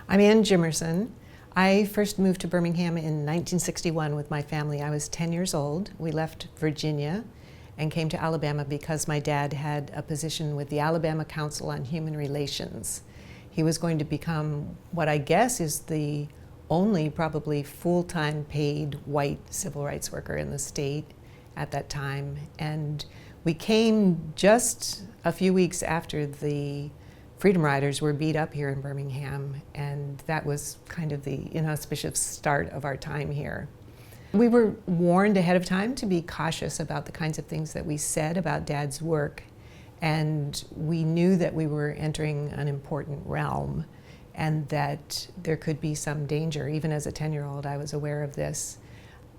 I'm Ann Jimerson. I first moved to Birmingham in 1961 with my family. I was 10 years old. We left Virginia and came to Alabama because my dad had a position with the Alabama Council on Human Relations. He was going to become what I guess is the only probably full-time paid white civil rights worker in the state at that time. And we came just a few weeks after the Freedom Riders were beat up here in Birmingham, and that was kind of the inauspicious start of our time here. We were warned ahead of time to be cautious about the kinds of things that we said about Dad's work, and we knew that we were entering an important realm and that there could be some danger. Even as a 10-year-old, I was aware of this.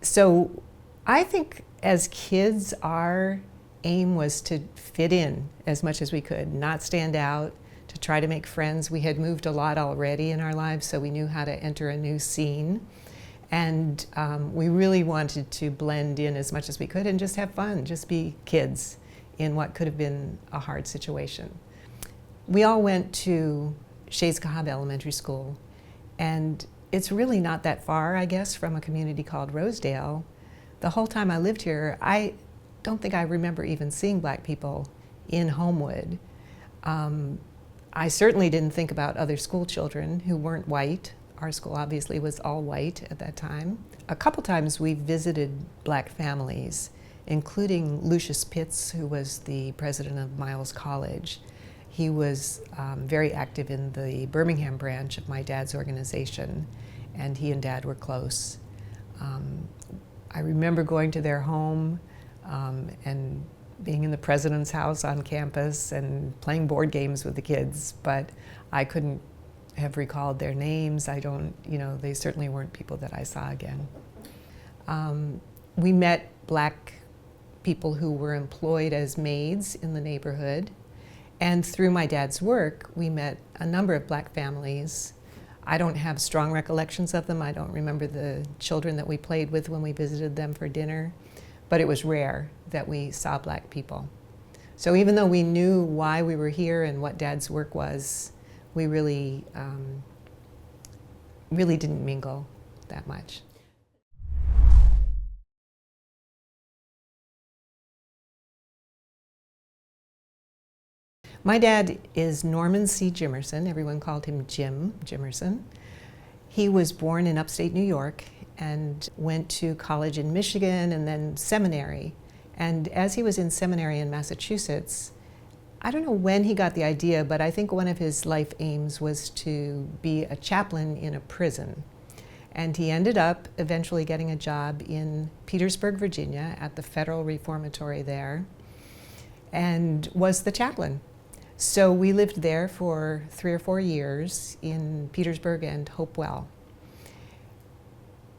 So I think as kids, our aim was to fit in as much as we could, not stand out, to try to make friends. We had moved a lot already in our lives, so we knew how to enter a new scene. And we really wanted to blend in as much as we could and just have fun, just be kids in what could have been a hard situation. We all went to Shays Cahaba Elementary School, and it's really not that far, I guess, from a community called Rosedale. The whole time I lived here, I don't think I remember even seeing black people in Homewood. I certainly didn't think about other school children who weren't white. Our school obviously was all white at that time. A couple times we visited black families, including Lucius Pitts, who was the president of Miles College. He was very active in the Birmingham branch of my dad's organization, and he and Dad were close. I remember going to their home and being in the president's house on campus and playing board games with the kids, but I couldn't have recalled their names. They certainly weren't people that I saw again. We met black people who were employed as maids in the neighborhood, and through my dad's work, we met a number of black families. I don't have strong recollections of them. I don't remember the children that we played with when we visited them for dinner, but it was rare that we saw black people. So even though we knew why we were here and what Dad's work was, we really didn't mingle that much. My dad is Norman C. Jimerson. Everyone called him Jim Jimerson. He was born in upstate New York and went to college in Michigan and then seminary. And as he was in seminary in Massachusetts, I don't know when he got the idea, but I think one of his life aims was to be a chaplain in a prison. And he ended up eventually getting a job in Petersburg, Virginia, at the Federal Reformatory there, and was the chaplain. So we lived there for 3 or 4 years in Petersburg and Hopewell.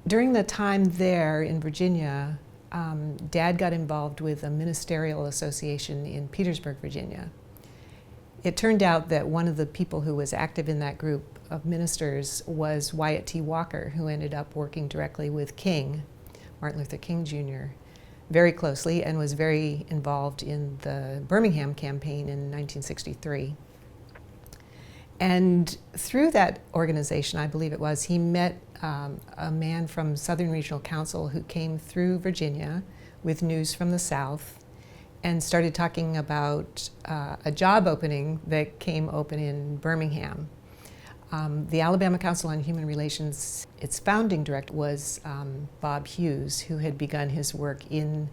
During the time there in Virginia, Dad got involved with a ministerial association in Petersburg, Virginia. It turned out that one of the people who was active in that group of ministers was Wyatt T. Walker, who ended up working directly with King, Martin Luther King Jr., very closely, and was very involved in the Birmingham campaign in 1963. And through that organization, I believe it was, he met a man from Southern Regional Council who came through Virginia with news from the South and started talking about a job opening that came open in Birmingham. The Alabama Council on Human Relations, its founding director was Bob Hughes, who had begun his work in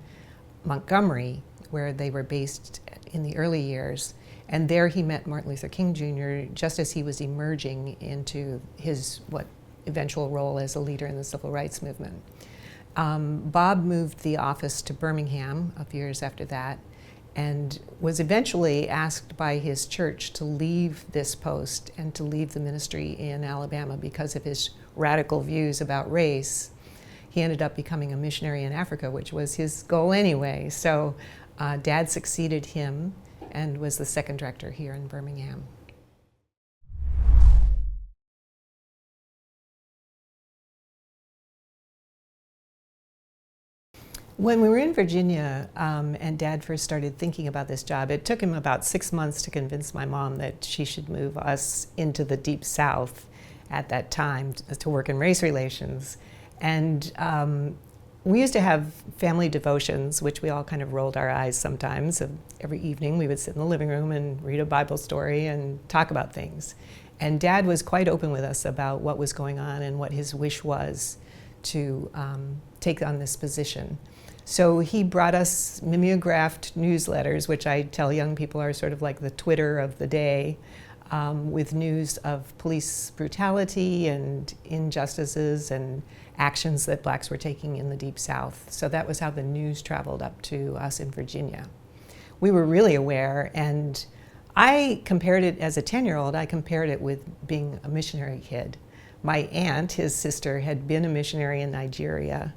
Montgomery, where they were based in the early years. And there he met Martin Luther King Jr. just as he was emerging into his eventual role as a leader in the civil rights movement. Bob moved the office to Birmingham a few years after that and was eventually asked by his church to leave this post and to leave the ministry in Alabama because of his radical views about race. He ended up becoming a missionary in Africa, which was his goal anyway. So Dad succeeded him and was the second director here in Birmingham. When we were in Virginia and Dad first started thinking about this job, it took him about 6 months to convince my mom that she should move us into the Deep South at that time to work in race relations. And we used to have family devotions, which we all kind of rolled our eyes sometimes. Every evening we would sit in the living room and read a Bible story and talk about things. And Dad was quite open with us about what was going on and what his wish was to take on this position. So he brought us mimeographed newsletters, which I tell young people are sort of like the Twitter of the day, with news of police brutality and injustices and actions that blacks were taking in the Deep South. So that was how the news traveled up to us in Virginia. We were really aware, and I compared it, as a 10-year-old, I compared it with being a missionary kid. My aunt, his sister, had been a missionary in Nigeria,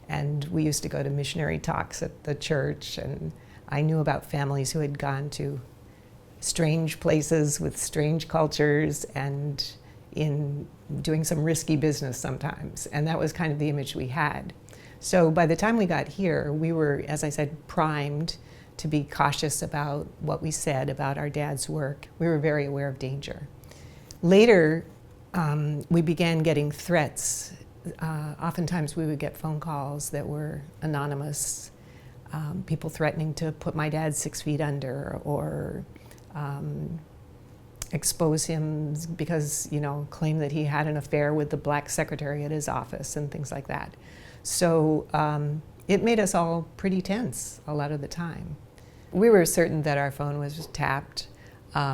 and we used to go to missionary talks at the church, and I knew about families who had gone to strange places with strange cultures and in doing some risky business sometimes. And that was kind of the image we had. So by the time we got here, we were, as I said, primed to be cautious about what we said about our dad's work. We were very aware of danger. Later, we began getting threats. Oftentimes we would get phone calls that were anonymous, people threatening to put my dad 6 feet under, or expose him because, claim that he had an affair with the black secretary at his office and things like that. So it made us all pretty tense a lot of the time. We were certain that our phone was tapped,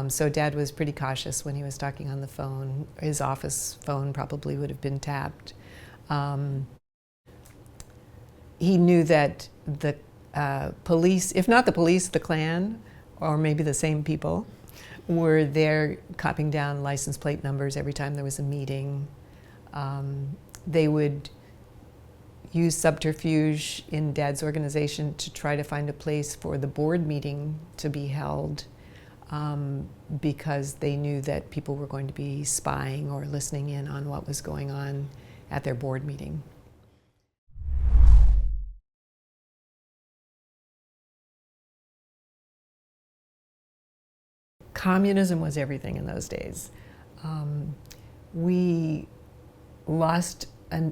so Dad was pretty cautious when he was talking on the phone. His office phone probably would have been tapped. He knew that the police, if not the police, the Klan, or maybe the same people, were there copying down license plate numbers every time there was a meeting. They would use subterfuge in Dad's organization to try to find a place for the board meeting to be held, because they knew that people were going to be spying or listening in on what was going on at their board meeting. Communism was everything in those days. We lost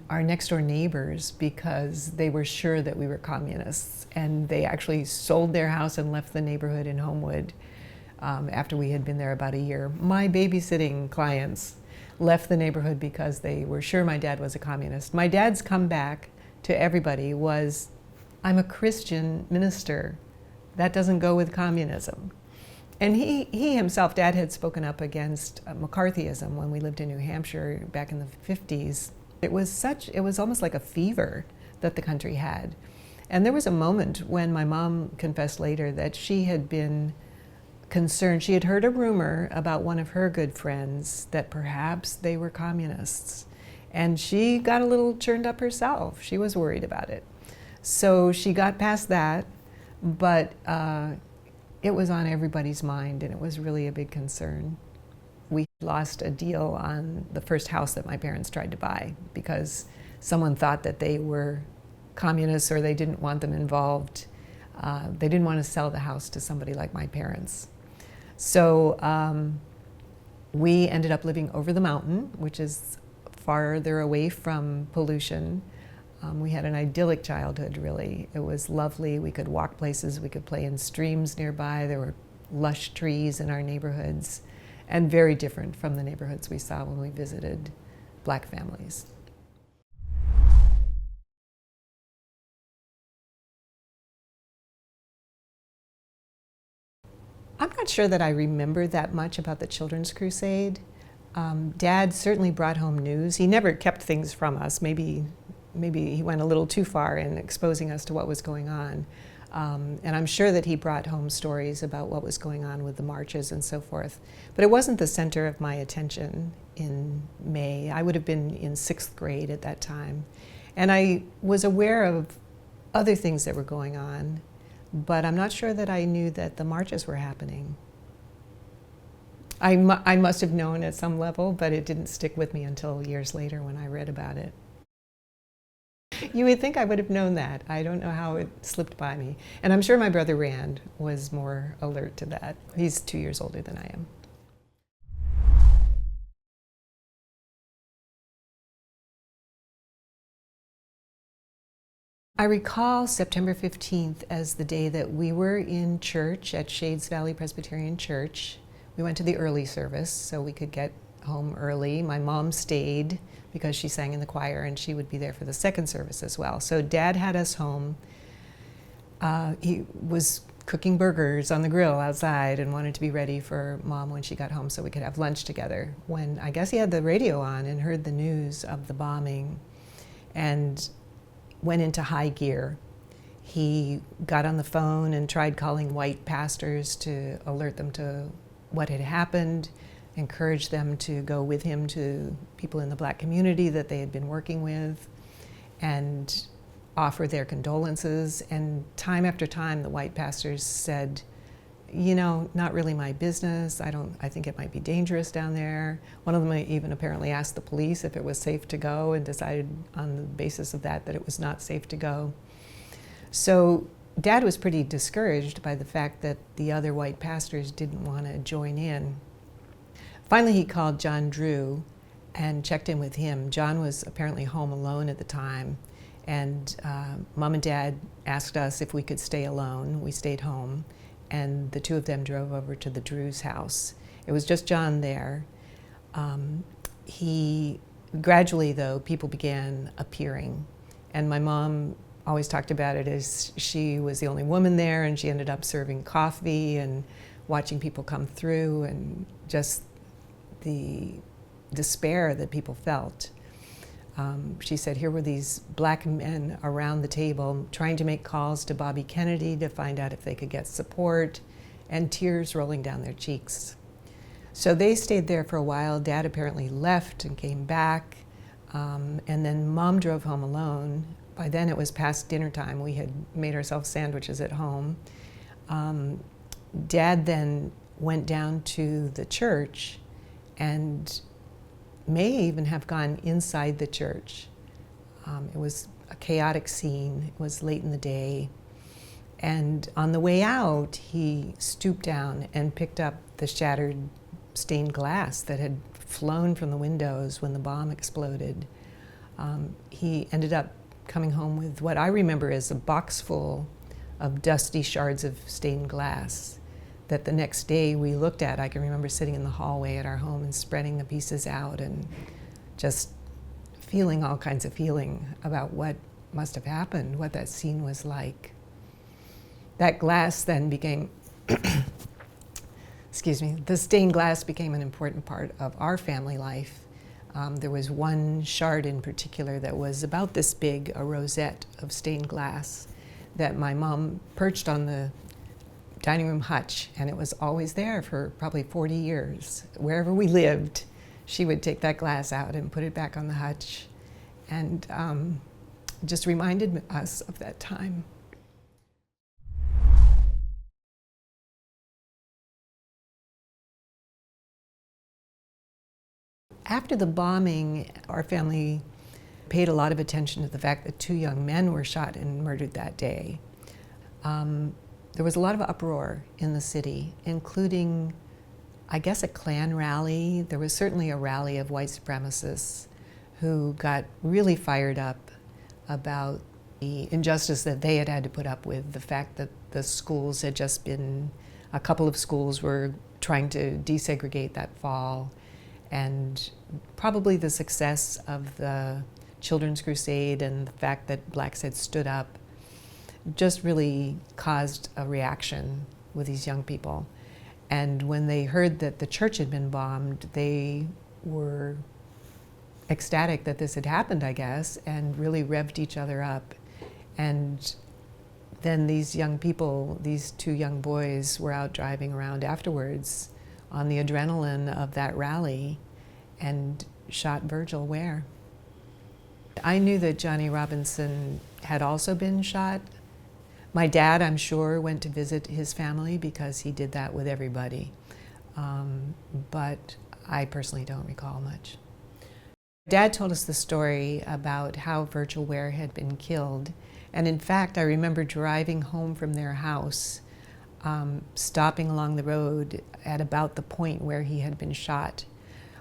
our next door neighbors because they were sure that we were communists, and they actually sold their house and left the neighborhood in Homewood after we had been there about a year. My babysitting clients left the neighborhood because they were sure my dad was a communist. My dad's comeback to everybody was, "I'm a Christian minister. That doesn't go with communism." And he himself, Dad, had spoken up against McCarthyism when we lived in New Hampshire back in the 50s. It was almost like a fever that the country had. And there was a moment when my mom confessed later that she had been concerned. She had heard a rumor about one of her good friends that perhaps they were communists. And she got a little churned up herself. She was worried about it. So she got past that, but it was on everybody's mind, and it was really a big concern. We lost a deal on the first house that my parents tried to buy because someone thought that they were communists or they didn't want them involved. They didn't want to sell the house to somebody like my parents. So we ended up living over the mountain, which is farther away from pollution. We had an idyllic childhood, really. It was lovely. We could walk places, we could play in streams nearby. There were lush trees in our neighborhoods, and very different from the neighborhoods we saw when we visited black families. I'm not sure that I remember that much about the Children's Crusade. Dad certainly brought home news. He never kept things from us. Maybe he went a little too far in exposing us to what was going on. And I'm sure that he brought home stories about what was going on with the marches and so forth. But it wasn't the center of my attention in May. I would have been in 6th grade at that time. And I was aware of other things that were going on, but I'm not sure that I knew that the marches were happening. I must have known at some level, but it didn't stick with me until years later when I read about it. You would think I would have known that. I don't know how it slipped by me. And I'm sure my brother Rand was more alert to that. He's 2 years older than I am. I recall September 15th as the day that we were in church at Shades Valley Presbyterian Church. We went to the early service so we could get home early. My mom stayed because she sang in the choir and she would be there for the second service as well. So Dad had us home. He was cooking burgers on the grill outside and wanted to be ready for Mom when she got home so we could have lunch together. When I guess he had the radio on and heard the news of the bombing and went into high gear. He got on the phone and tried calling white pastors to alert them to what had happened, encouraged them to go with him to people in the Black community that they had been working with, and offer their condolences. And time after time, the white pastors said, you know, not really my business. I think it might be dangerous down there. One of them even apparently asked the police if it was safe to go and decided on the basis of that it was not safe to go. So Dad was pretty discouraged by the fact that the other white pastors didn't want to join in. Finally, he called John Drew and checked in with him. John was apparently home alone at the time, and Mom and Dad asked us if we could stay alone. We stayed home, and the two of them drove over to the Drews' house. It was just John there. Gradually, though, people began appearing, and my mom always talked about it as she was the only woman there, and she ended up serving coffee and watching people come through, and just the despair that people felt. She said here were these Black men around the table trying to make calls to Bobby Kennedy to find out if they could get support, and tears rolling down their cheeks. So they stayed there for a while. Dad apparently left and came back, and then Mom drove home alone. By then it was past dinner time. We had made ourselves sandwiches at home. Dad then went down to the church and may even have gone inside the church. It was a chaotic scene. It was late in the day. And on the way out, he stooped down and picked up the shattered stained glass that had flown from the windows when the bomb exploded. He ended up coming home with what I remember as a box full of dusty shards of stained glass that the next day we looked at. I can remember sitting in the hallway at our home and spreading the pieces out and just feeling all kinds of feeling about what must have happened, what that scene was like. That glass then became, excuse me, the stained glass became an important part of our family life. There was one shard in particular that was about this big, a rosette of stained glass that my mom perched on the dining room hutch, and it was always there for probably 40 years. Wherever we lived, she would take that glass out and put it back on the hutch, and just reminded us of that time. After the bombing, our family paid a lot of attention to the fact that 2 young men were shot and murdered that day. There was a lot of uproar in the city, including, I guess, a Klan rally. There was certainly a rally of white supremacists who got really fired up about the injustice that they had had to put up with, the fact that the schools had just been, a couple of schools were trying to desegregate that fall, and probably the success of the Children's Crusade and the fact that Blacks had stood up just really caused a reaction with these young people. And when they heard that the church had been bombed, they were ecstatic that this had happened, I guess, and really revved each other up. And then these young people, these 2 young boys, were out driving around afterwards on the adrenaline of that rally and shot Virgil Ware. I knew that Johnny Robinson had also been shot. My dad, I'm sure, went to visit his family because he did that with everybody. But I personally don't recall much. Dad told us the story about how Virgil Ware had been killed. And in fact, I remember driving home from their house, stopping along the road at about the point where he had been shot.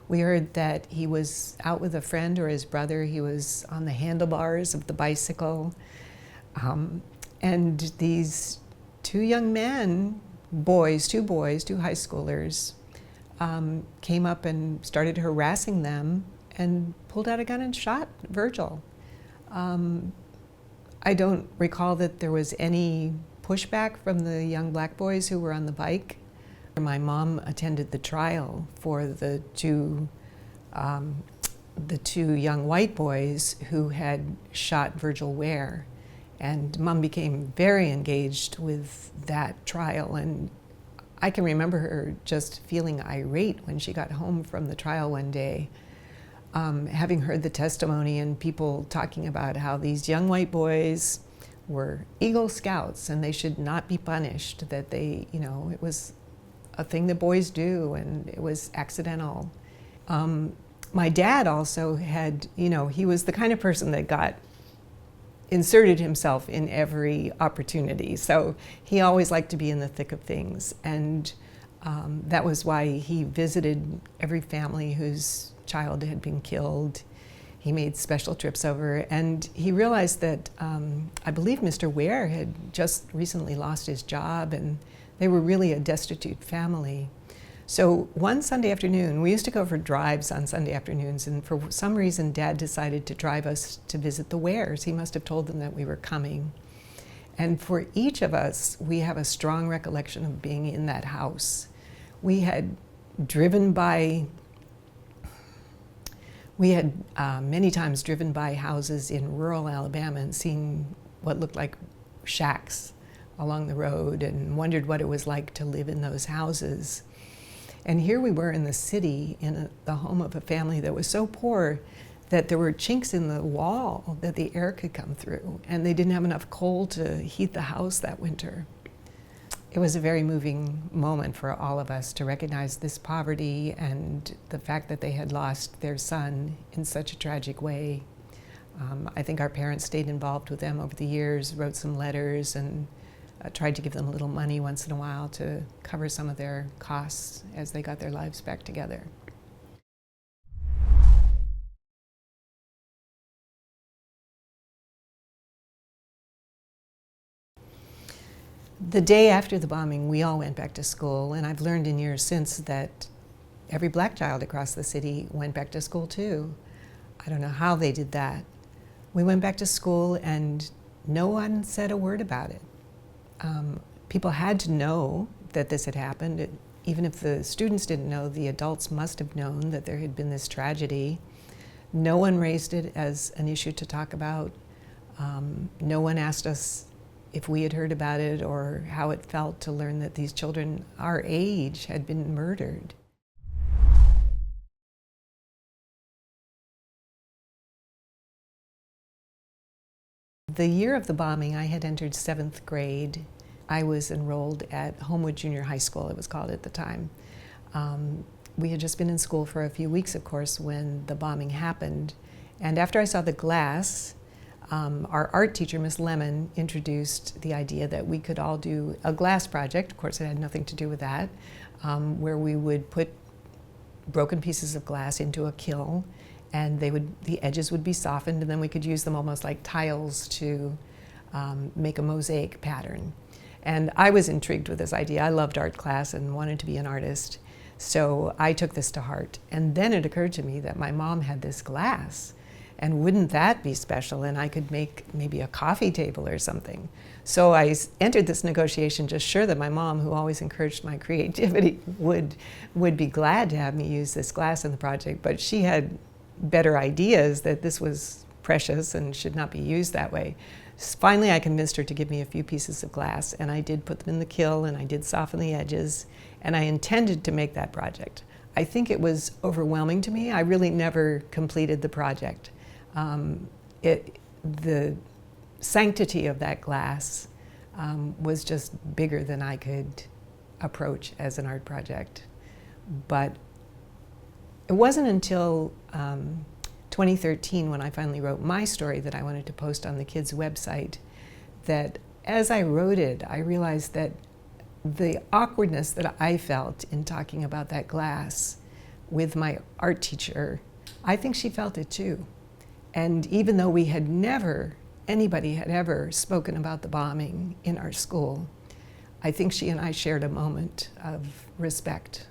We heard that he was out with a friend or his brother. He was on the handlebars of the bicycle. And these two young men, two high schoolers, came up and started harassing them and pulled out a gun and shot Virgil. I don't recall that there was any pushback from the young black boys who were on the bike. My mom attended the trial for the two young white boys who had shot Virgil Ware. And Mom became very engaged with that trial, and I can remember her just feeling irate when she got home from the trial one day, having heard the testimony and people talking about how these young white boys were Eagle Scouts and they should not be punished, that they, it was a thing that boys do and it was accidental. My dad also had, he was the kind of person that inserted himself in every opportunity. So he always liked to be in the thick of things. And that was why he visited every family whose child had been killed. He made special trips over, and he realized that I believe Mr. Ware had just recently lost his job, and they were really a destitute family. So one Sunday afternoon, we used to go for drives on Sunday afternoons, and for some reason Dad decided to drive us to visit the Wares. He must have told them that we were coming. And for each of us, we have a strong recollection of being in that house. We had many times driven by houses in rural Alabama and seen what looked like shacks along the road and wondered what it was like to live in those houses. And here we were in the city, in the home of a family that was so poor that there were chinks in the wall that the air could come through, and they didn't have enough coal to heat the house that winter. It was a very moving moment for all of us to recognize this poverty and the fact that they had lost their son in such a tragic way. I think our parents stayed involved with them over the years, wrote some letters, and tried to give them a little money once in a while to cover some of their costs as they got their lives back together. The day after the bombing, we all went back to school, and I've learned in years since that every black child across the city went back to school too. I don't know how they did that. We went back to school and no one said a word about it. People had to know that this had happened. Even if the students didn't know, the adults must have known that there had been this tragedy. No one raised it as an issue to talk about. No one asked us if we had heard about it or how it felt to learn that these children our age had been murdered. The year of the bombing, I had entered 7th grade. I was enrolled at Homewood Junior High School, it was called at the time. We had just been in school for a few weeks, of course, when the bombing happened. And after I saw the glass, our art teacher, Miss Lemon, introduced the idea that we could all do a glass project. Of course, it had nothing to do with that, where we would put broken pieces of glass into a kiln, and the edges would be softened, and then we could use them almost like tiles to make a mosaic pattern. And I was intrigued with this idea. I loved art class and wanted to be an artist, so I took this to heart. And then it occurred to me that my mom had this glass, and wouldn't that be special? And I could make maybe a coffee table or something. So I entered this negotiation just sure that my mom, who always encouraged my creativity, would be glad to have me use this glass in the project, but she had better ideas that this was precious and should not be used that way. Finally, I convinced her to give me a few pieces of glass, and I did put them in the kiln, and I did soften the edges, and I intended to make that project. I think it was overwhelming to me. I really never completed the project. The sanctity of that glass was just bigger than I could approach as an art project. But it wasn't until 2013, when I finally wrote my story that I wanted to post on the kids' website, that as I wrote it, I realized that the awkwardness that I felt in talking about that glass with my art teacher, I think she felt it too. And even though we had never anybody had ever spoken about the bombing in our school, I think she and I shared a moment of respect.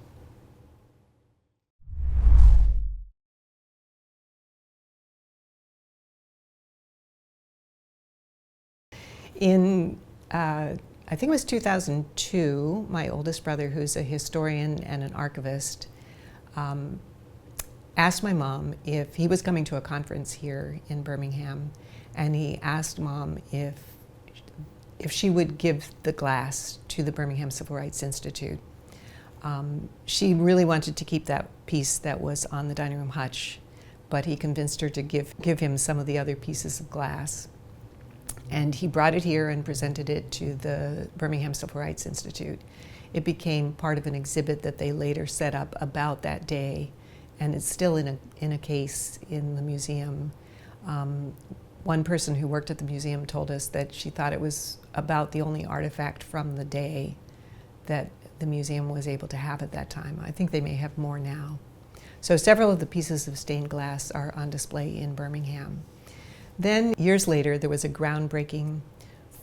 In, I think it was 2002, my oldest brother, who's a historian and an archivist, asked my mom if he was coming to a conference here in Birmingham, and he asked Mom if she would give the glass to the Birmingham Civil Rights Institute. She really wanted to keep that piece that was on the dining room hutch, but he convinced her to give him some of the other pieces of glass. And he brought it here and presented it to the Birmingham Civil Rights Institute. It became part of an exhibit that they later set up about that day, and it's still in a case in the museum. One person who worked at the museum told us that she thought it was about the only artifact from the day that the museum was able to have at that time. I think they may have more now. So several of the pieces of stained glass are on display in Birmingham. Then, years later, there was a groundbreaking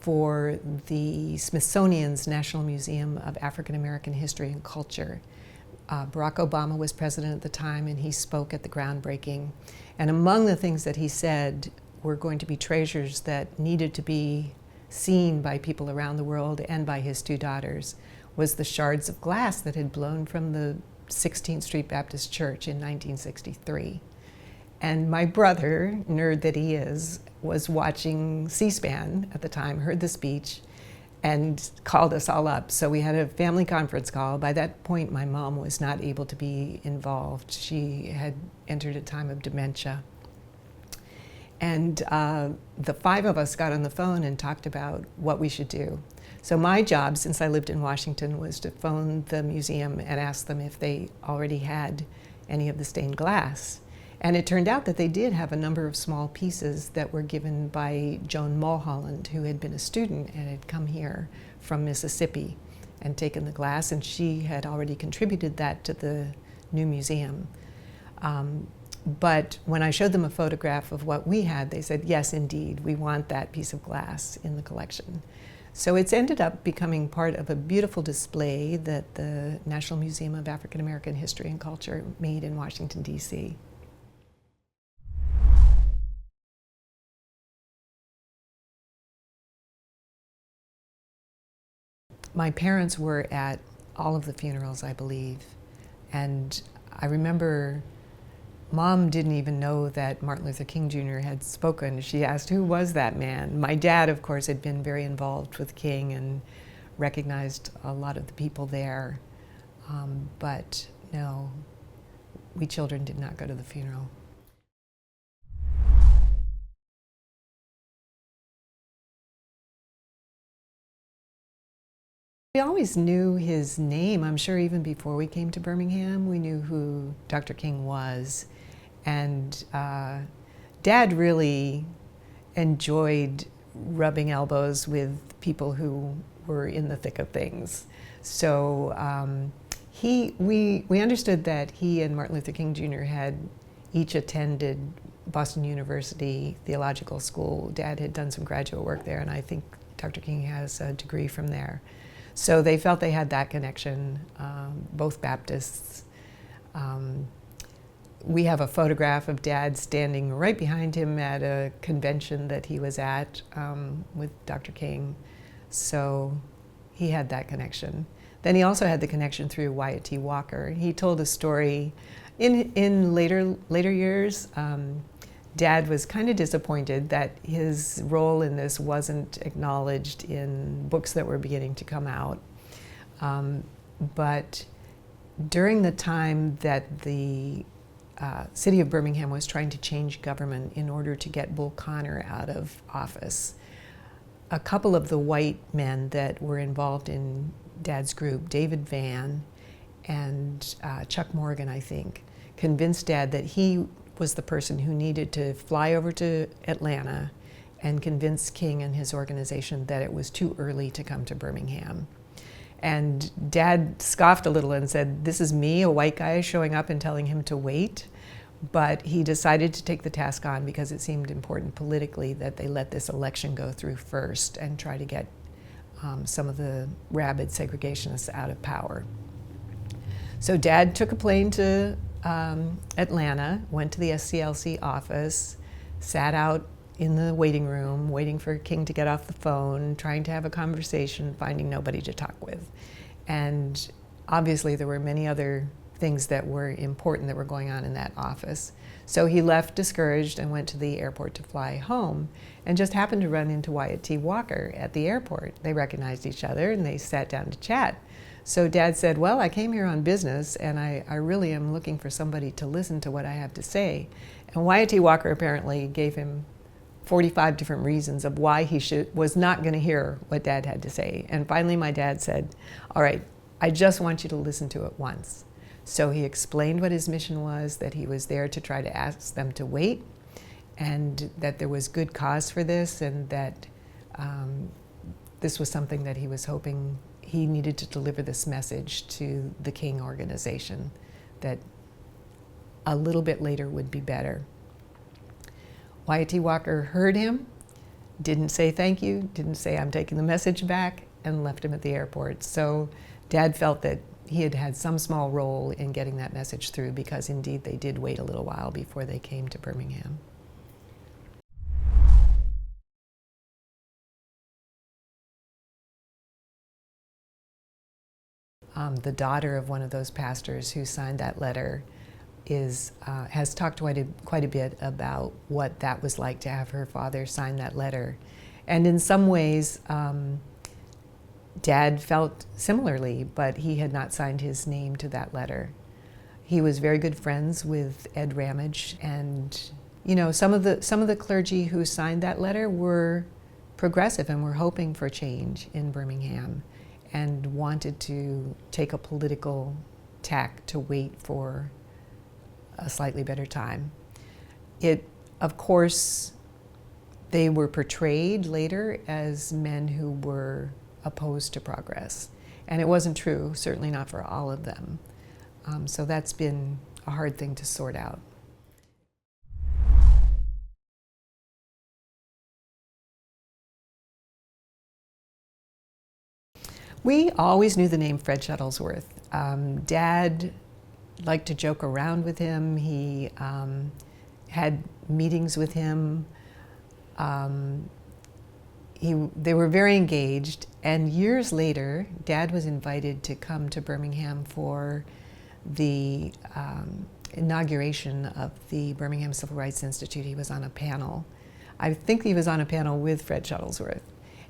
for the Smithsonian's National Museum of African American History and Culture. Barack Obama was president at the time, and he spoke at the groundbreaking. And among the things that he said were going to be treasures that needed to be seen by people around the world and by his two daughters was the shards of glass that had blown from the 16th Street Baptist Church in 1963. And my brother, nerd that he is, was watching C-SPAN at the time, heard the speech, and called us all up. So we had a family conference call. By that point, my mom was not able to be involved. She had entered a time of dementia. And the five of us got on the phone and talked about what we should do. So my job, since I lived in Washington, was to phone the museum and ask them if they already had any of the stained glass. And it turned out that they did have a number of small pieces that were given by Joan Mulholland, who had been a student and had come here from Mississippi and taken the glass, and she had already contributed that to the new museum. But when I showed them a photograph of what we had, they said, yes, indeed, we want that piece of glass in the collection. So it's ended up becoming part of a beautiful display that the National Museum of African American History and Culture made in Washington, D.C. My parents were at all of the funerals, I believe, and I remember Mom didn't even know that Martin Luther King Jr. had spoken. She asked, who was that man? My dad, of course, had been very involved with King and recognized a lot of the people there, but no, we children did not go to the funeral. We always knew his name. I'm sure even before we came to Birmingham, we knew who Dr. King was. And Dad really enjoyed rubbing elbows with people who were in the thick of things. So we understood that he and Martin Luther King Jr. had each attended Boston University Theological School. Dad had done some graduate work there, and I think Dr. King has a degree from there. So they felt they had that connection, both Baptists. We have a photograph of Dad standing right behind him at a convention that he was at with Dr. King. So he had that connection. Then he also had the connection through Wyatt T. Walker. He told a story in later years. Dad was kind of disappointed that his role in this wasn't acknowledged in books that were beginning to come out. But during the time that the city of Birmingham was trying to change government in order to get Bull Connor out of office, a couple of the white men that were involved in Dad's group, David Vann and Chuck Morgan, I think, convinced Dad that he was the person who needed to fly over to Atlanta and convince King and his organization that it was too early to come to Birmingham. And Dad scoffed a little and said, this is me, a white guy, showing up and telling him to wait. But he decided to take the task on because it seemed important politically that they let this election go through first and try to get some of the rabid segregationists out of power. So Dad took a plane to Atlanta, went to the SCLC office, sat out in the waiting room, waiting for King to get off the phone, trying to have a conversation, finding nobody to talk with. And obviously there were many other things that were important that were going on in that office. So he left discouraged and went to the airport to fly home, and just happened to run into Wyatt T. Walker at the airport. They recognized each other and they sat down to chat. So Dad said, well, I came here on business and I really am looking for somebody to listen to what I have to say. And Wyatt T. Walker apparently gave him 45 different reasons of why he was not going to hear what Dad had to say. And finally my dad said, all right, I just want you to listen to it once. So he explained what his mission was, that he was there to try to ask them to wait, and that there was good cause for this, and that this was something that he was hoping he needed to deliver this message to the King organization, that a little bit later would be better. Wyatt T. Walker heard him, didn't say thank you, didn't say I'm taking the message back, and left him at the airport. So Dad felt that he had had some small role in getting that message through, because indeed they did wait a little while before they came to Birmingham. The daughter of one of those pastors who signed that letter has talked quite a bit about what that was like to have her father sign that letter. And in some ways, Dad felt similarly, but he had not signed his name to that letter. He was very good friends with Ed Ramage, and some of the clergy who signed that letter were progressive and were hoping for change in Birmingham and wanted to take a political tack to wait for a slightly better time. Of course, they were portrayed later as men who were opposed to progress. And it wasn't true, certainly not for all of them. So that's been a hard thing to sort out. We always knew the name Fred Shuttlesworth. Dad liked to joke around with him. He had meetings with him. They were very engaged, and years later, Dad was invited to come to Birmingham for the inauguration of the Birmingham Civil Rights Institute. He was on a panel. I think he was on a panel with Fred Shuttlesworth,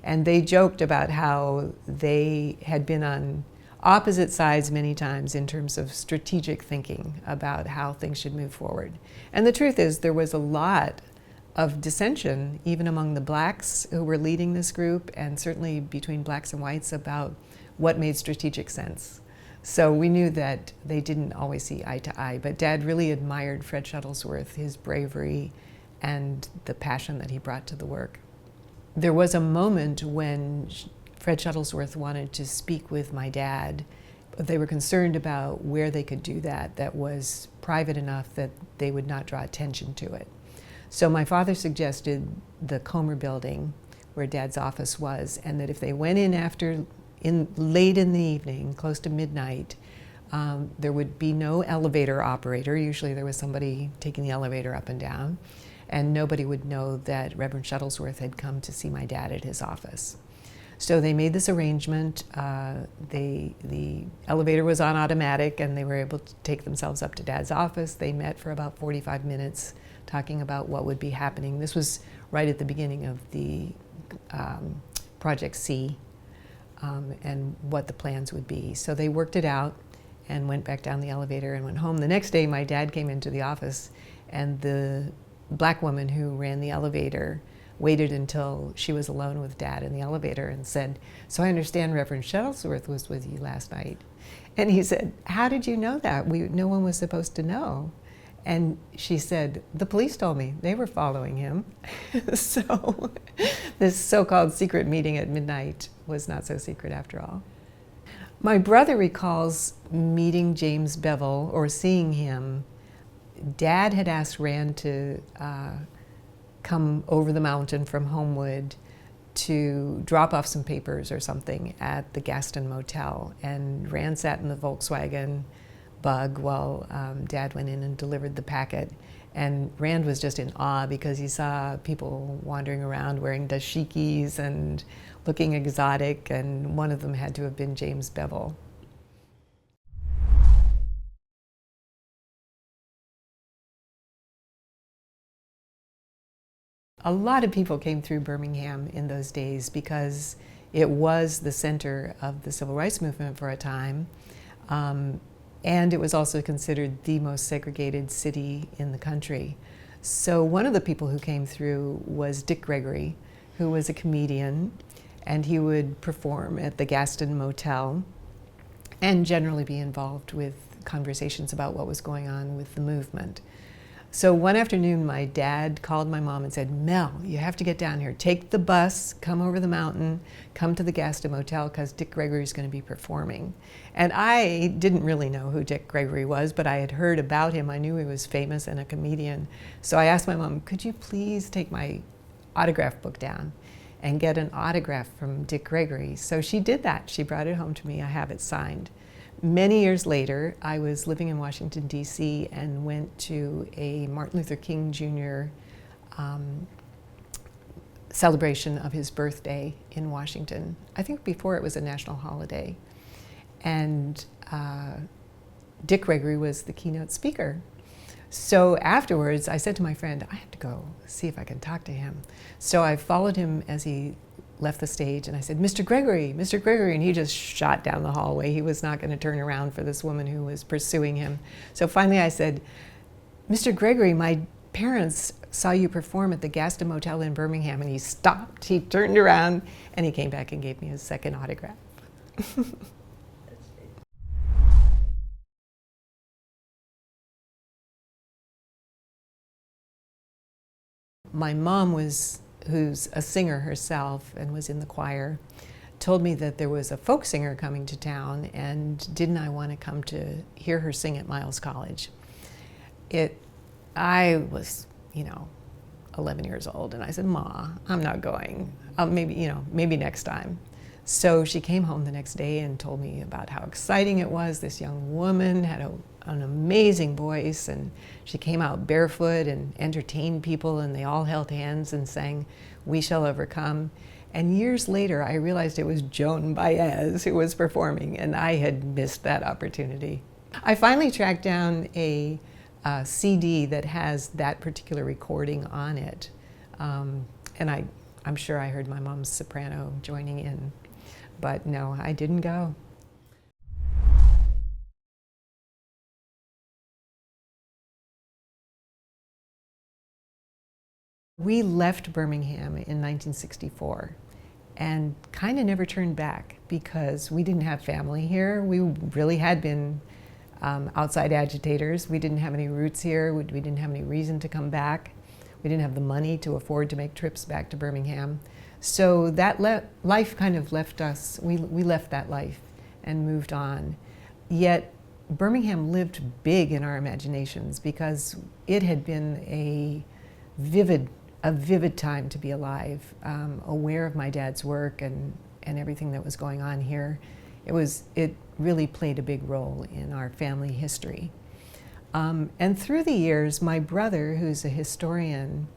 and they joked about how they had been on opposite sides many times in terms of strategic thinking about how things should move forward. And the truth is, there was a lot of dissension, even among the blacks who were leading this group, and certainly between blacks and whites, about what made strategic sense. So we knew that they didn't always see eye to eye, but Dad really admired Fred Shuttlesworth, his bravery and the passion that he brought to the work. There was a moment when Fred Shuttlesworth wanted to speak with my dad, but they were concerned about where they could do that was private enough that they would not draw attention to it. So my father suggested the Comer building, where Dad's office was, and that if they went in late in the evening, close to midnight, there would be no elevator operator. Usually there was somebody taking the elevator up and down, and nobody would know that Reverend Shuttlesworth had come to see my dad at his office. So they made this arrangement. The elevator was on automatic, and they were able to take themselves up to Dad's office. They met for about 45 minutes, talking about what would be happening. This was right at the beginning of the Project C, and what the plans would be. So they worked it out and went back down the elevator and went home. The next day, my dad came into the office, and the black woman who ran the elevator waited until she was alone with Dad in the elevator and said, "So I understand Reverend Shuttlesworth was with you last night." And he said, "How did you know that? No one was supposed to know." And she said, "The police told me. They were following him." So this so-called secret meeting at midnight was not so secret after all. My brother recalls meeting James Bevel, or seeing him, Dad had asked Rand to come over the mountain from Homewood to drop off some papers or something at the Gaston Motel. And Rand sat in the Volkswagen Bug while Dad went in and delivered the packet. And Rand was just in awe because he saw people wandering around wearing dashikis and looking exotic, and one of them had to have been James Bevel. A lot of people came through Birmingham in those days because it was the center of the civil rights movement for a time. And it was also considered the most segregated city in the country. So one of the people who came through was Dick Gregory, who was a comedian, and he would perform at the Gaston Motel and generally be involved with conversations about what was going on with the movement. So one afternoon, my dad called my mom and said, "Mel, you have to get down here. Take the bus, come over the mountain, come to the Gaston Motel because Dick Gregory is going to be performing." And I didn't really know who Dick Gregory was, but I had heard about him. I knew he was famous and a comedian. So I asked my mom, "Could you please take my autograph book down and get an autograph from Dick Gregory?" So she did that. She brought it home to me. I have it signed. Many years later, I was living in Washington, D.C. and went to a Martin Luther King Jr. Celebration of his birthday in Washington. I think before it was a national holiday. And Dick Gregory was the keynote speaker. So afterwards, I said to my friend, "I have to go see if I can talk to him." So I followed him as he left the stage, and I said, "Mr. Gregory, Mr. Gregory," and he just shot down the hallway. He was not going to turn around for this woman who was pursuing him. So finally I said, "Mr. Gregory, my parents saw you perform at the Gaston Motel in Birmingham," and he stopped, he turned around, and he came back and gave me his second autograph. My mom who's a singer herself and was in the choir, told me that there was a folk singer coming to town, and didn't I want to come to hear her sing at Miles College. I was, 11 years old, and I said, "Ma, I'm not going. Maybe next time." So she came home the next day and told me about how exciting it was. This young woman had an amazing voice, and she came out barefoot and entertained people, and they all held hands and sang "We Shall Overcome." And years later, I realized it was Joan Baez who was performing, and I had missed that opportunity. I finally tracked down a CD that has that particular recording on it. And I'm sure I heard my mom's soprano joining in. But no, I didn't go. We left Birmingham in 1964 and kind of never turned back because we didn't have family here. We really had been outside agitators. We didn't have any roots here. We didn't have any reason to come back. We didn't have the money to afford to make trips back to Birmingham. So that life kind of left us. We left that life and moved on. Yet Birmingham lived big in our imaginations because it had been a vivid time to be alive, aware of my dad's work and everything that was going on here. It really played a big role in our family history. And through the years, my brother, who's a historian,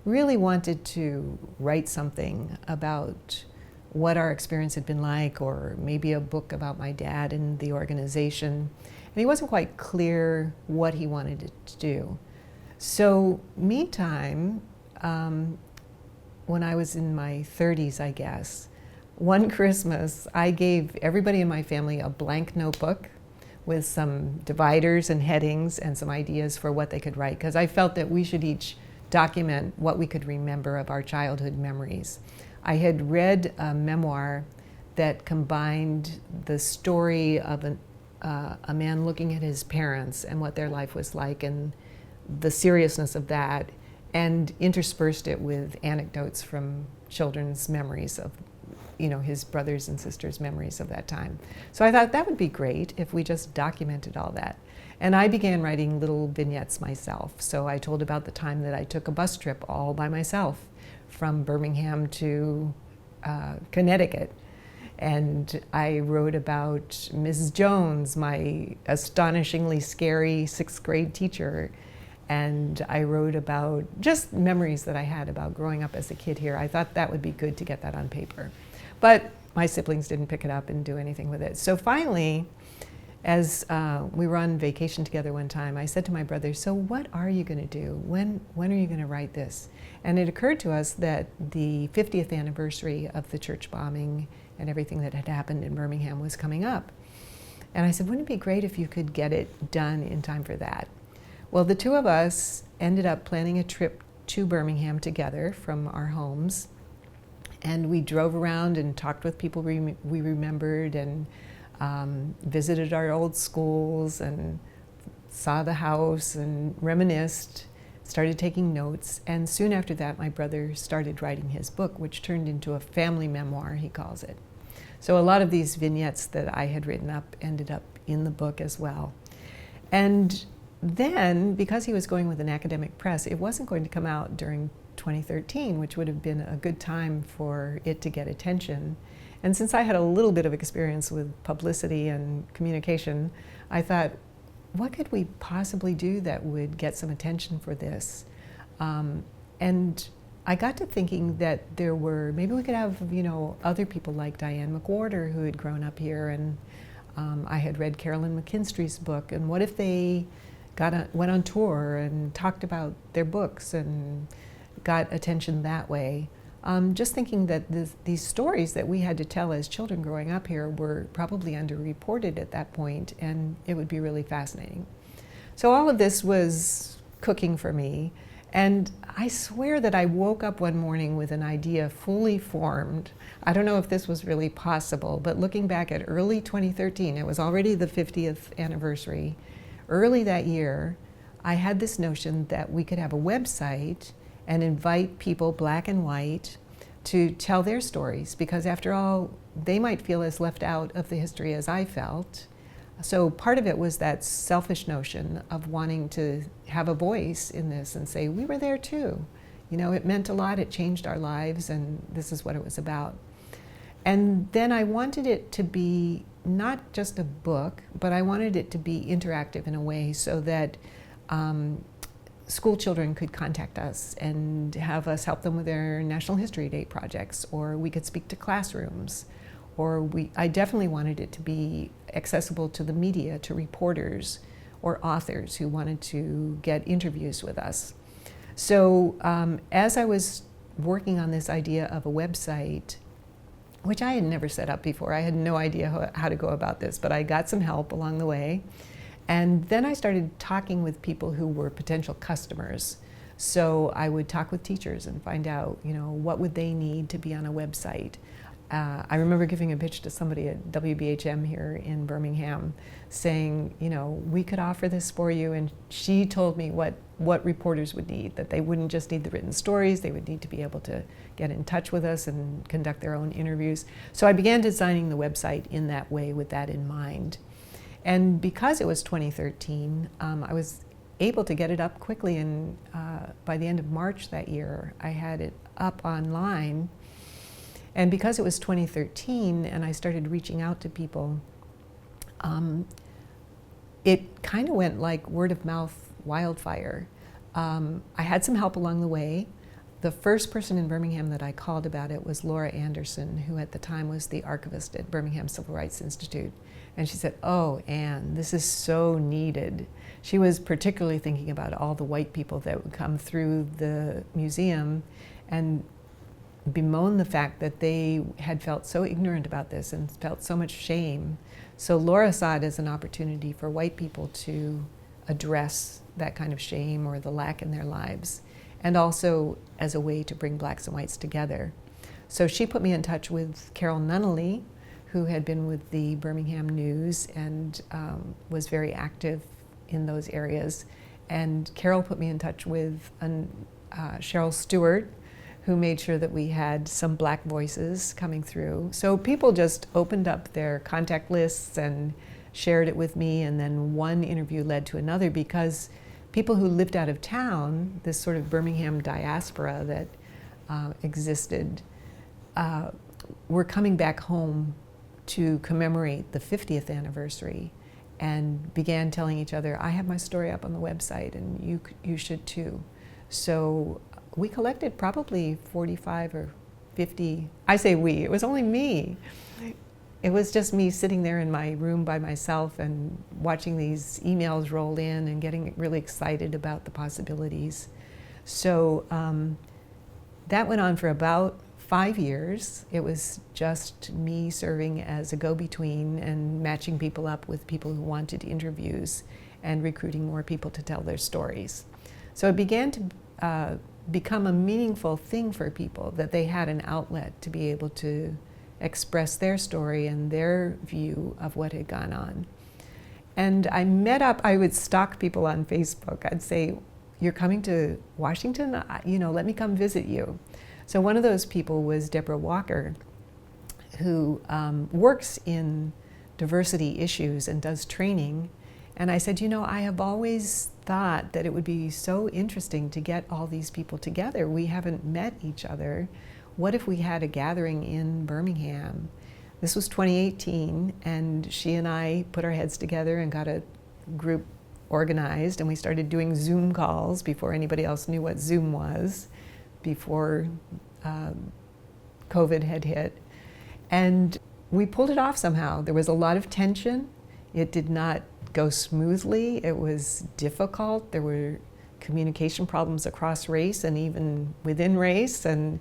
really wanted to write something about what our experience had been like, or maybe a book about my dad and the organization. And he wasn't quite clear what he wanted it to do. So meantime, when I was in my 30s, I guess, one Christmas, I gave everybody in my family a blank notebook with some dividers and headings and some ideas for what they could write, because I felt that we should each document what we could remember of our childhood memories. I had read a memoir that combined the story of a man looking at his parents and what their life was like and the seriousness of that, and interspersed it with anecdotes from children's memories of his brothers and sisters' memories of that time. So I thought that would be great if we just documented all that. And I began writing little vignettes myself. So I told about the time that I took a bus trip all by myself from Birmingham to Connecticut. And I wrote about Mrs. Jones, my astonishingly scary 6th grade teacher. And I wrote about just memories that I had about growing up as a kid here. I thought that would be good to get that on paper. But my siblings didn't pick it up and do anything with it. So finally, as we were on vacation together one time, I said to my brother, so what are you going to do? When are you going to write this? And it occurred to us that the 50th anniversary of the church bombing and everything that had happened in Birmingham was coming up. And I said, wouldn't it be great if you could get it done in time for that? Well, the two of us ended up planning a trip to Birmingham together from our homes. And we drove around and talked with people we remembered and visited our old schools and saw the house and reminisced, started taking notes. And soon after that, my brother started writing his book, which turned into a family memoir, he calls it. So a lot of these vignettes that I had written up ended up in the book as well. And then, because he was going with an academic press, it wasn't going to come out during 2013, which would have been a good time for it to get attention. And since I had a little bit of experience with publicity and communication, I thought, what could we possibly do that would get some attention for this? And I got to thinking that maybe we could have, other people like Diane McWhorter who had grown up here, and I had read Carolyn McKinstry's book, and what if they went on tour and talked about their books and got attention that way? Just thinking that these stories that we had to tell as children growing up here were probably underreported at that point, and it would be really fascinating. So all of this was cooking for me, and I swear that I woke up one morning with an idea fully formed. I don't know if this was really possible, but looking back at early 2013, it was already the 50th anniversary. Early that year, I had this notion that we could have a website and invite people, black and white, to tell their stories, because after all, they might feel as left out of the history as I felt. So part of it was that selfish notion of wanting to have a voice in this and say, we were there too. It meant a lot, it changed our lives, and this is what it was about. And then I wanted it to be not just a book, but I wanted it to be interactive in a way so that school children could contact us and have us help them with their National History Day projects, or we could speak to classrooms, or I definitely wanted it to be accessible to the media, to reporters or authors who wanted to get interviews with us. So as I was working on this idea of a website, which I had never set up before, I had no idea how to go about this, but I got some help along the way. And then I started talking with people who were potential customers. So I would talk with teachers and find out, what would they need to be on a website. I remember giving a pitch to somebody at WBHM here in Birmingham saying, we could offer this for you. And she told me what reporters would need, that they wouldn't just need the written stories, they would need to be able to get in touch with us and conduct their own interviews. So I began designing the website in that way with that in mind. And because it was 2013, I was able to get it up quickly, and by the end of March that year, I had it up online. And because it was 2013 and I started reaching out to people, it kind of went like word of mouth wildfire. I had some help along the way. The first person in Birmingham that I called about it was Laura Anderson, who at the time was the archivist at Birmingham Civil Rights Institute. And she said, "Oh, Anne, this is so needed." She was particularly thinking about all the white people that would come through the museum and bemoan the fact that they had felt so ignorant about this and felt so much shame. So Laura saw it as an opportunity for white people to address that kind of shame or the lack in their lives, and also as a way to bring blacks and whites together. So she put me in touch with Carol Nunnally, who had been with the Birmingham News and was very active in those areas. And Carol put me in touch with Cheryl Stewart, who made sure that we had some Black voices coming through. So people just opened up their contact lists and shared it with me, and then one interview led to another, because people who lived out of town, this sort of Birmingham diaspora that existed, were coming back home to commemorate the 50th anniversary, and began telling each other, I have my story up on the website and you should too. So we collected probably 45 or 50, I say we, it was only me. It was just me sitting there in my room by myself and watching these emails roll in and getting really excited about the possibilities. So that went on for about 5 years. It was just me serving as a go-between and matching people up with people who wanted interviews and recruiting more people to tell their stories. So it began to become a meaningful thing for people, that they had an outlet to be able to express their story and their view of what had gone on. And I would stalk people on Facebook. I'd say, you're coming to Washington? Let me come visit you. So one of those people was Deborah Walker, who works in diversity issues and does training. And I said, I have always thought that it would be so interesting to get all these people together. We haven't met each other. What if we had a gathering in Birmingham? This was 2018, and she and I put our heads together and got a group organized, and we started doing Zoom calls before anybody else knew what Zoom was, before COVID had hit. And we pulled it off somehow. There was a lot of tension. It did not go smoothly. It was difficult. There were communication problems across race and even within race, and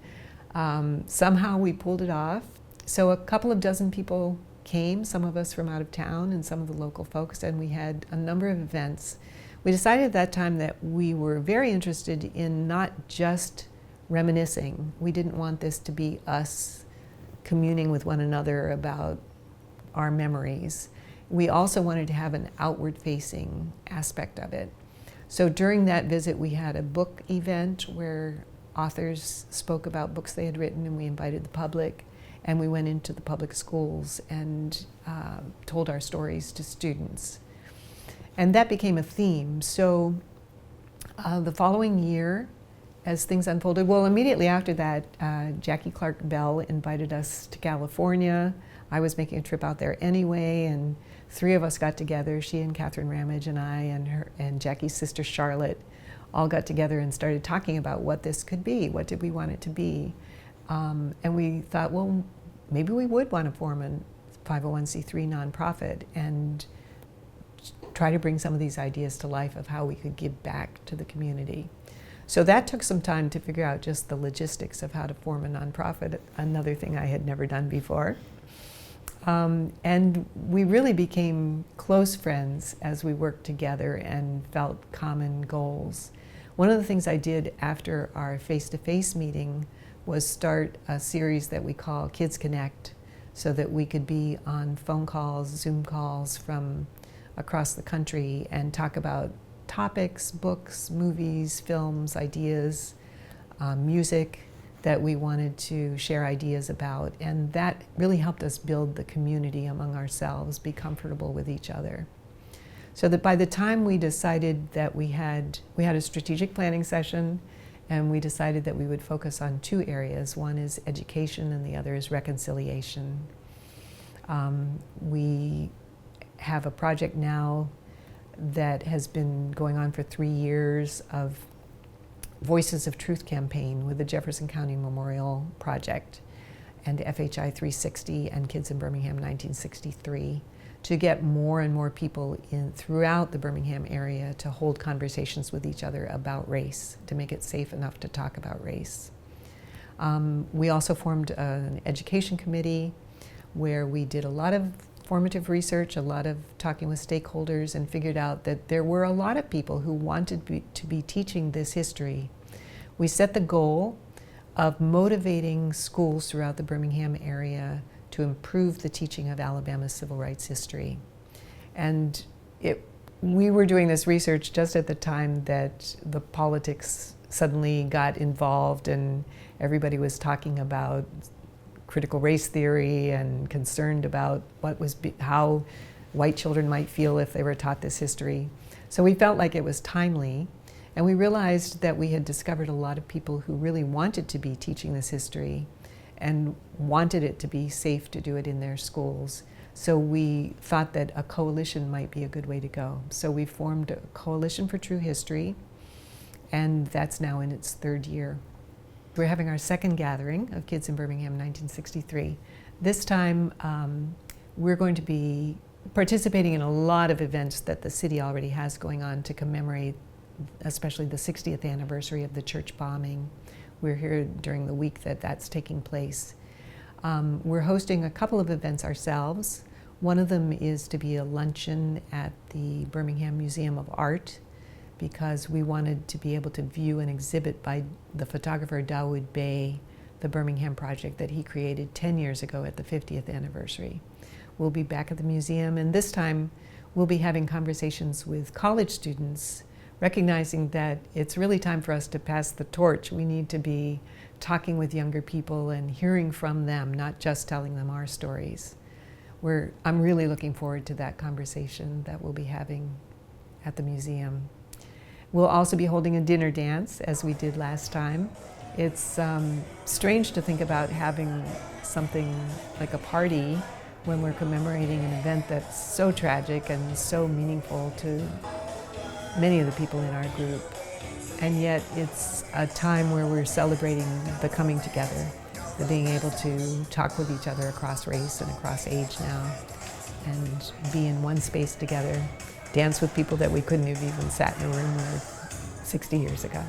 somehow we pulled it off. So a couple of dozen people came, some of us from out of town and some of the local folks, and we had a number of events. We decided at that time that we were very interested in not just reminiscing. We didn't want this to be us communing with one another about our memories. We also wanted to have an outward-facing aspect of it. So during that visit, we had a book event where authors spoke about books they had written, and we invited the public, and we went into the public schools and told our stories to students. And that became a theme. So the following year, as things unfolded, well, immediately after that, Jackie Clark Bell invited us to California. I was making a trip out there anyway, and 3 of us got together, she and Catherine Ramage and I and Jackie's sister Charlotte, all got together and started talking about what this could be. What did we want it to be? And we thought, well, maybe we would want to form a 501c3 nonprofit and try to bring some of these ideas to life of how we could give back to the community. So that took some time to figure out just the logistics of how to form a nonprofit, another thing I had never done before. And we really became close friends as we worked together and felt common goals. One of the things I did after our face-to-face meeting was start a series that we call Kids Connect, so that we could be on phone calls, Zoom calls from across the country and talk about topics, books, movies, films, ideas, music that we wanted to share ideas about. And that really helped us build the community among ourselves, be comfortable with each other. So that by the time we decided that we had a strategic planning session, and we decided that we would focus on 2 areas. One is education and the other is reconciliation. We have a project now that has been going on for 3 years of Voices of Truth campaign with the Jefferson County Memorial Project and FHI 360 and Kids in Birmingham 1963 to get more and more people throughout the Birmingham area to hold conversations with each other about race, to make it safe enough to talk about race. We also formed an education committee where we did a lot of formative research, a lot of talking with stakeholders, and figured out that there were a lot of people who wanted to be teaching this history. We set the goal of motivating schools throughout the Birmingham area to improve the teaching of Alabama's civil rights history. And we were doing this research just at the time that the politics suddenly got involved and everybody was talking about critical race theory and concerned about how white children might feel if they were taught this history. So we felt like it was timely, and we realized that we had discovered a lot of people who really wanted to be teaching this history and wanted it to be safe to do it in their schools. So we thought that a coalition might be a good way to go. So we formed a Coalition for True History, and that's now in its 3rd year. We're having our 2nd gathering of Kids in Birmingham 1963. This time we're going to be participating in a lot of events that the city already has going on to commemorate especially the 60th anniversary of the church bombing. We're here during the week that that's taking place. We're hosting a couple of events ourselves. One of them is to be a luncheon at the Birmingham Museum of Art, because we wanted to be able to view an exhibit by the photographer Dawood Bey, the Birmingham project that he created 10 years ago at the 50th anniversary. We'll be back at the museum, and this time we'll be having conversations with college students, recognizing that it's really time for us to pass the torch. We need to be talking with younger people and hearing from them, not just telling them our stories. I'm really looking forward to that conversation that we'll be having at the museum. We'll also be holding a dinner dance, as we did last time. It's strange to think about having something like a party when we're commemorating an event that's so tragic and so meaningful to many of the people in our group. And yet it's a time where we're celebrating the coming together, the being able to talk with each other across race and across age now, and be in one space together, dance with people that we couldn't have even sat in a room with 60 years ago.